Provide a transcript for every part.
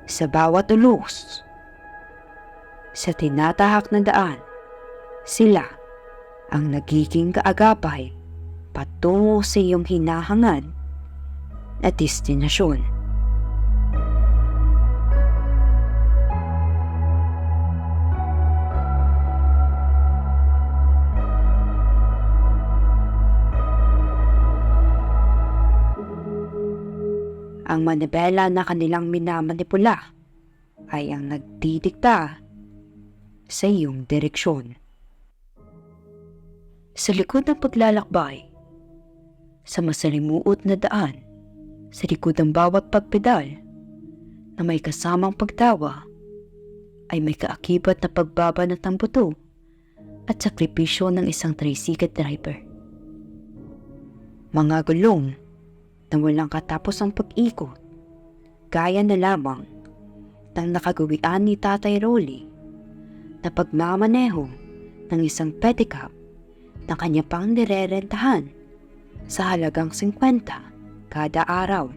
Sa bawat ulos, sa tinatahak na daan, sila ang nagiging kaagapay patungo sa iyong hinahangad na destinasyon. Ang manibela na kanilang minamanipula ay ang nagdidikta sa iyong direksyon. Sa likod ng paglalakbay, sa masalimuot na daan, sa likod ng bawat pagpedal na may kasamang pagtawa, ay may kaakibat na pagbabanat ng buto at sakripisyo ng isang tricycle driver. Mga gulong na walang katapos ang pag-ikot, gaya na lamang ng nakagawian ni Tatay Rolly na pagmamaneho ng isang pedicab na kanya pang nirerentahan sa halagang 50 kada araw.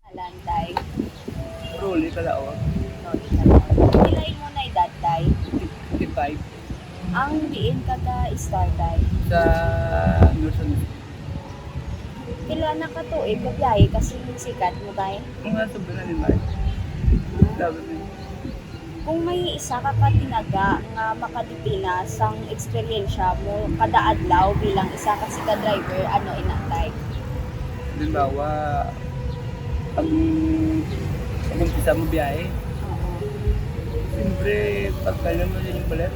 Alantay. Rolly Kalaon, Ilay mo na edad, tay. 55 Ang diin kada star, tay. sa Luzon. Pila na ka to, biyahe kasi sikat mo, tay. Mga sobrang na limay. Laban na. Kung may isa ka katinaga nga makadipinas ang eksperyensya mo kada adlaw bilang isa ka sika driver, ano inatay? Halimbawa, pag umpisa mo biyahe, Oo. siyempre, pagkalan mo yung balat,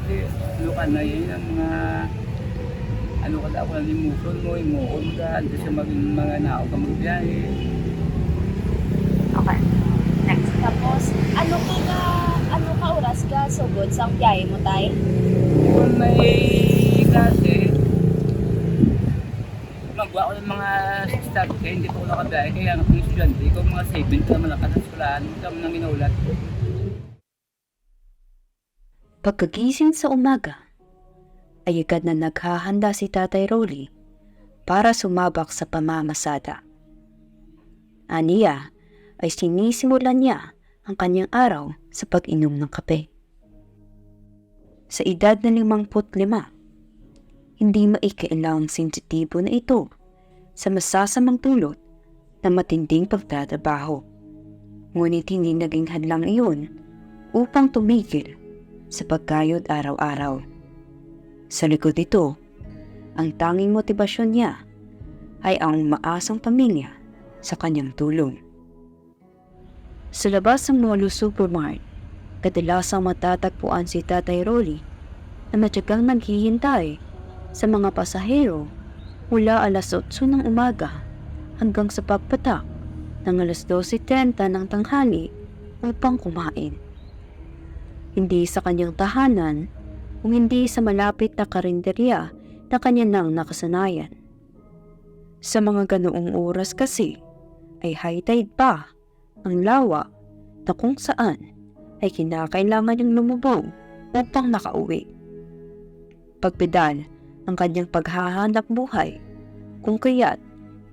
lukan na yun ang mga ano ka ako na limuton mo, imuon ka, ando siya maging mga nao ka magbiyahe. Okay. Next. Tapos, ano ka oras ka sugod sa biyahe mo, tay? Kung may klase, magawa ko ng mga start kaya hindi ko nakabiyahe, kaya ang estudyante, kung mga 7 ka naman nakasaskulaan, hindi ka man nang inulat. Pagkagising sa umaga, ay agad na naghahanda si Tatay Rolly para sumabak sa pamamasada. Aniya ay sinisimulan niya ang kanyang araw sa pag-inom ng kape. Sa edad na 55, hindi maikailangang sensitibo na ito sa masasamang dulot na matinding pagtatrabaho. Ngunit hindi naging hadlang iyon upang tumigil sa pagkayod araw-araw. Sa likod nito, ang tanging motibasyon niya ay ang maasang pamilya sa kanyang tulong. Sa labas ng Molo Supermart, kadalasang matatagpuan si Tatay Rolly na matyagang naghihintay sa mga pasahero mula alas 8 ng umaga hanggang sa pagpatak ng alas 12:30 ng tanghali upang kumain. Hindi sa kanyang tahanan kung hindi sa malapit na karinderya na kanya nang nakasanayan. Sa mga ganoong oras kasi ay high tide pa ang lawa na kung saan ay kinakailangan niyang lumubog upang makauwi. Pagpedal ang kanyang paghahanap buhay, kung kaya't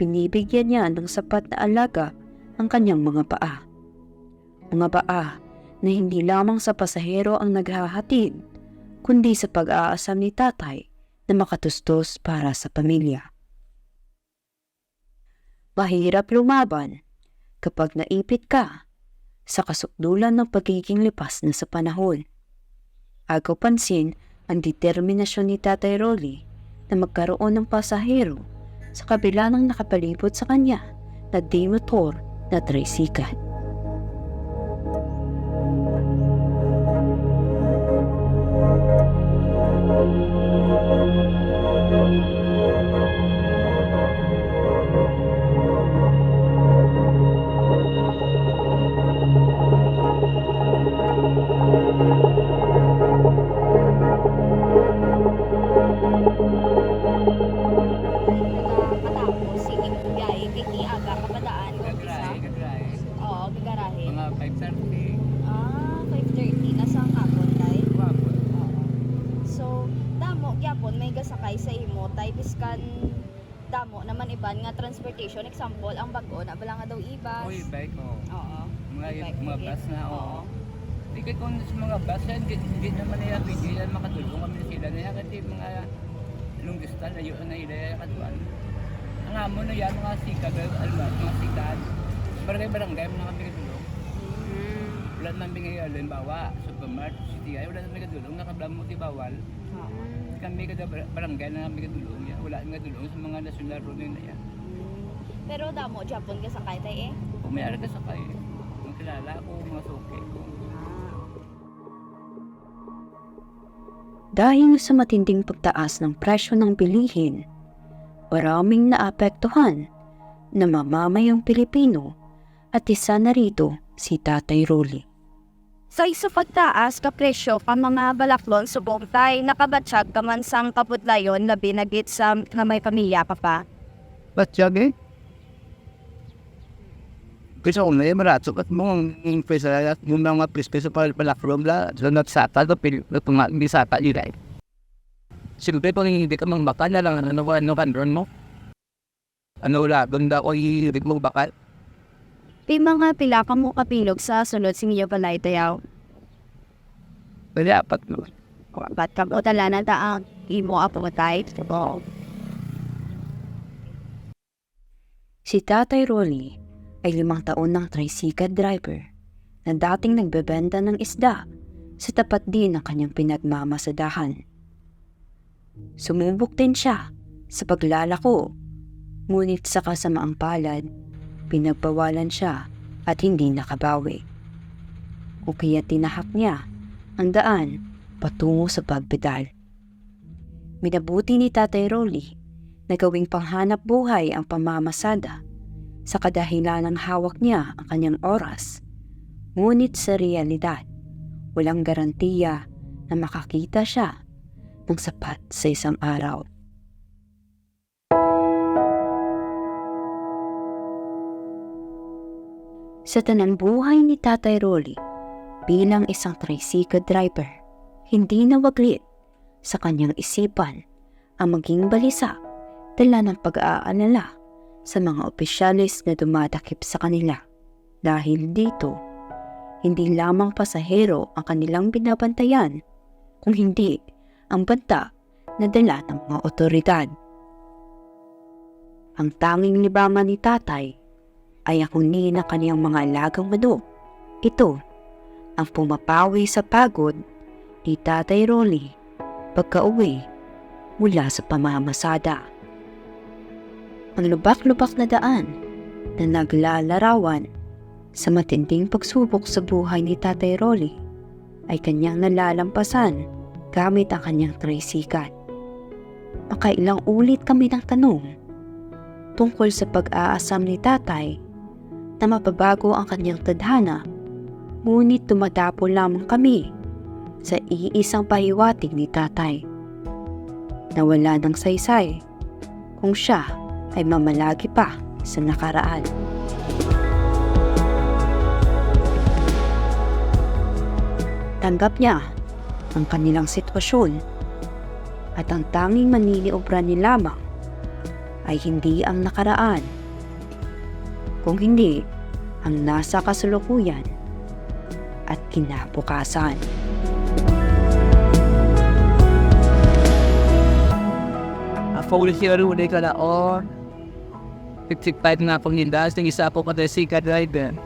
pinibigyan niya ng sapat na alaga ang kanyang mga paa. Mga paa na hindi lamang sa pasahero ang naghahatid, kundi sa pag-aasam ni Tatay na makatustos para sa pamilya. Mahirap lumaban kapag naipit ka sa kasukdulan ng pagiging lipas na sa panahon. Agaw pansin ang determinasyon ni Tatay Rolly na magkaroon ng pasahero sa kabila ng nakapalibot sa kanya na di-motor na tricycle. Katapos, sige mo biyahe, kay di aga kapadaan, umpisa. Gagray. Oo, gagarahe. Mga 5:30. 5:30 nasa ang kapon, tay. Wapon. Oo. So, damo gyapon may gasakay sa imo, tay biskan damo naman iban nga transportation, example, ang bago na bala nga daw ibas. Uy, bike ko. Oo. Mga, Bike, mga okay. bus na, Oo. oo. Hindi kung sa mga bus yan, hindi naman nila pwede yan makatulong kami sila nila kasi mga long distance, layo na nila katuan. Ang amo na yan, mga sikad, albat, mga sikad. Barangay-barangay, mga kami katulong. Wala naman bingay, halimbawa, supermarket, city, wala naman katulong, nakablamo di bawal. Oo. Kami kada barangay na kami katulong yan. Wala nga katulong sa mga national road na yan. Pero damo Japon ka sakay tay eh. Kung may araga sa kayo, kung kilala ko, mga suke ko. Dahil sa matinding pagtaas ng presyo ng bilihin, maraming naapektuhan na mamamayang Pilipino at isa na rito si Tatay Rolly. Sa isa pagtaas ka presyo ka mga balaklon subong tay nakabatsyag ka man sang kaputlayon labi nagit sa nga may pamilya pa pa. Ba't siya eh? Kasi kung na marato at mong impesa yung mga prespeso para palakrom la so nagsata to hindi sata nila eh. Siyempre kung hindi ka mang bakal na lang ano kanron mo? Ano wala, ganda ko hihirit mong bakal. Pi mga pila ka mo kapilog sa sunod sing iyo balay tayaw. Pwede apat naman. Ba't ka mo talanan taang imo apo tay? Oo. Si Tatay Rolly ay 5 taon ng tricycle driver na dating nagbebenta ng isda sa tapat din ng kanyang pinagmamasadahan. Sumubok din siya sa paglalako, ngunit sa kasamaang palad, pinagbawalan siya at hindi nakabawi. O kaya tinahak niya ang daan patungo sa pagpedal. Minabuti ni Tatay Rolly na gawing panghanap buhay ang pamamasada sa kadahilan ng hawak niya ang kanyang oras. Ngunit sa realidad, walang garantiya na makakita siya ng sapat sa isang araw. Sa tanang buhay ni Tatay Rolly, bilang isang tricycle driver, hindi nawaglit sa kanyang isipan ang maging balisa dala ng pag-aalala sa mga opisyalis na dumadakip sa kanila. Dahil dito, hindi lamang pasahero ang kanilang binabantayan, kung hindi ang banta na dala ng mga otoridad. Ang tanging libangan ni Tatay ay ang huni ng kaniyang mga alagang manok. Ito ang pumapawi sa pagod ni Tatay Rolly pagka-uwi mula sa pamamasada. Ang lubak-lubak na daan na naglalarawan sa matinding pagsubok sa buhay ni Tatay Rolly ay kanyang nalalampasan gamit ang kanyang tricycle. Makailang ulit kami ng tanong tungkol sa pag-aasam ni Tatay na mapabago ang kanyang tadhana, ngunit tumadapo lamang kami sa iisang pahiwatig ni Tatay na wala ng saysay kung siya ay mamalagi pa sa nakaraan. Tanggap niya ang kanilang sitwasyon at ang tanging maniniobra niya lamang ay hindi ang nakaraan, kung hindi ang nasa kasalukuyan at kinabukasan. Focus siya rin ka na or 65 na pang hindas ng isa po ka tricycle driver.